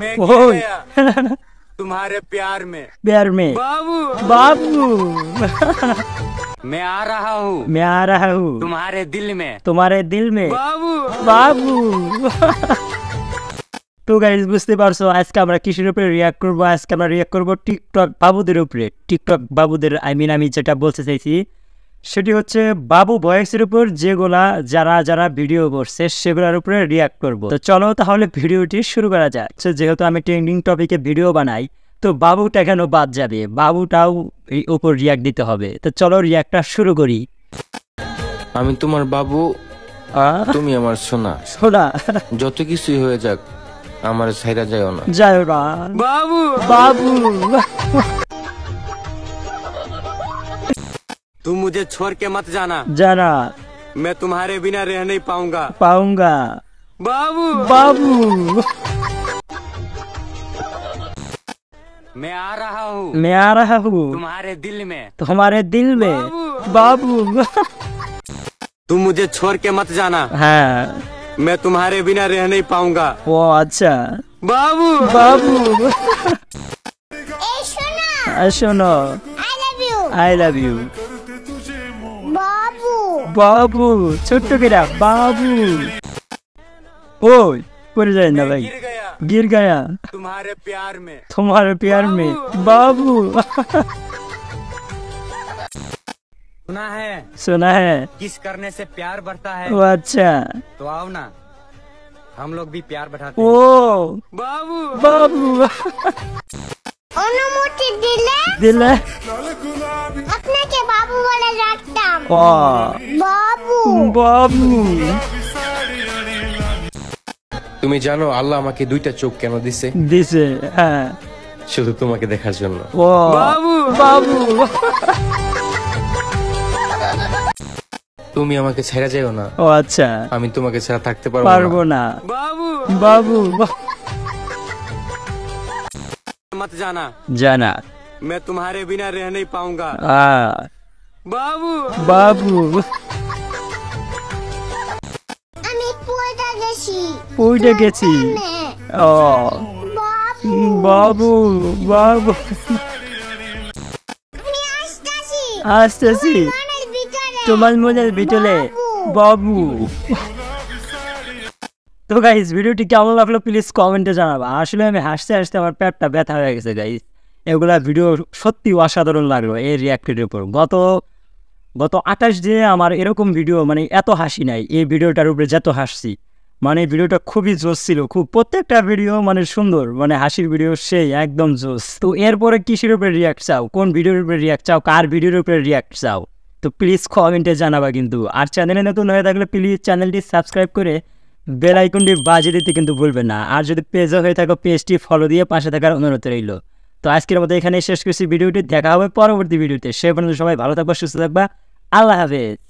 मैं गिर गया तुम्हारे प्यार में बाबू बाबू मैं आ रहा हूँ तुम्हारे दिल में बाबू বাবু তো গাইস বুঝতে পারছো আজকে আমরা কিসের উপরে রিঅ্যাক্ট করব। আজকে আমরা রিঅ্যাক্ট করব টিকটক বাবুদের উপরে। টিকটক বাবুদের আমি যেটা বলতে চাইছি সেটি হচ্ছে বাবু ভয়েসের উপর যেগুলা যারা ভিডিও করছে সেগুলোর উপরে রিঅ্যাক্ট করব। তো চলো তাহলে ভিডিওটি শুরু করা যাক। যেহেতু আমি ট্রেন্ডিং টপিকে ভিডিও বানাই তো বাবুটা কেন বাদ যাবে, বাবুটাও এই উপর রিঅ্যাক্ট দিতে হবে। তো চলো রিঅ্যাক্টটা শুরু করি। আমি তোমার বাবু, তুমি আমার সোনা। যত কিছুই হয়ে যাক আমার ছাইরা যাও না। बाबू বাবু तुम मुझे छोड़ के मत जाना मैं तुम्हारे बिना रह नहीं पाऊंगा बाबू बाबू मैं आ रहा हूँ तुम्हारे दिल में बाबू तुम मुझे छोड़ के मत जाना हाँ मैं तुम्हारे बिना रह नहीं पाऊंगा वो अच्छा बाबू सुनो I love you बाबू छोटो गिरा बाबू ओए पड़ जाए ना भाई गिर गया तुम्हारे प्यार में बाबू सुना है किस करने से प्यार बढ़ता है वो अच्छा तो आओ ना हम लोग भी प्यार बढ़ाते ओ बाबू অনুমতি দিলে दिले আপনাকে বাবু বলে ডাকতাম বাবু बाबू তুমি জানো আল্লাহ আমাকে দুইটা চোখ কেন দিছে? दिसे हाँ শুধু তোমাকে দেখার জন্য। ओ बाबू তুমি আমাকে ছেড়ে যাও না। ओ अच्छा আমি তোমাকে ছাড়া থাকতে পারবো না। बाबू बाबू मत जाना मैं तुम्हारे बिना रह नहीं पाऊंगा बाबू আমি পড়ে গেছি ও বাবু আসতেছি তোমার মনের ভিতরে বাবু। তো গাইস ভিডিওটি কেমন লাগলো প্লিজ কমেন্টে জানাবা। আসলে আমি হাসতে হাসতে আমার পেটটা ব্যথা হয়ে গেছে গাইস। এগুলা ভিডিও সত্যি অসাধারণ লাগলো এই রিঅ্যাক্টের উপর। গত 28 দিনে আমার এরকম ভিডিও মানে এত হাসি নাই। এই ভিডিওটার উপরে যত হাসছি মানে ভিডিওটা খুবই জোস ছিল, খুব প্রত্যেকটা ভিডিও মানে সুন্দর, মানে হাসির ভিডিও সেই একদম জোস। তো এরপরে কিসের উপরে রিঅ্যাক্ট চাও, কোন ভিডিওর উপরে রিঅ্যাক্ট চাও, কার ভিডিওর উপরে রিঅ্যাক্ট চাও তো প্লিজ কমেন্টে জানাবা কিন্তু। আর চ্যানেলে নতুন হয়ে থাকলে প্লিজ চ্যানেলটি সাবস্ক্রাইব করে বেল আইকনটি বাজিয়ে দিতে কিন্তু ভুলবেন না। আর যদি পেজও হয়ে থাকো পেজটি ফলো দিয়ে পাশে থাকার অনুরোধ রইল। তো আজকের মতো এখানে শেষ করছি ভিডিওটি। দেখা হবে পরবর্তী ভিডিওতে। সে পর্যন্ত সবাই ভালো থাকবা, সুস্থ থাকবা। আল্লাহ হাফেজ।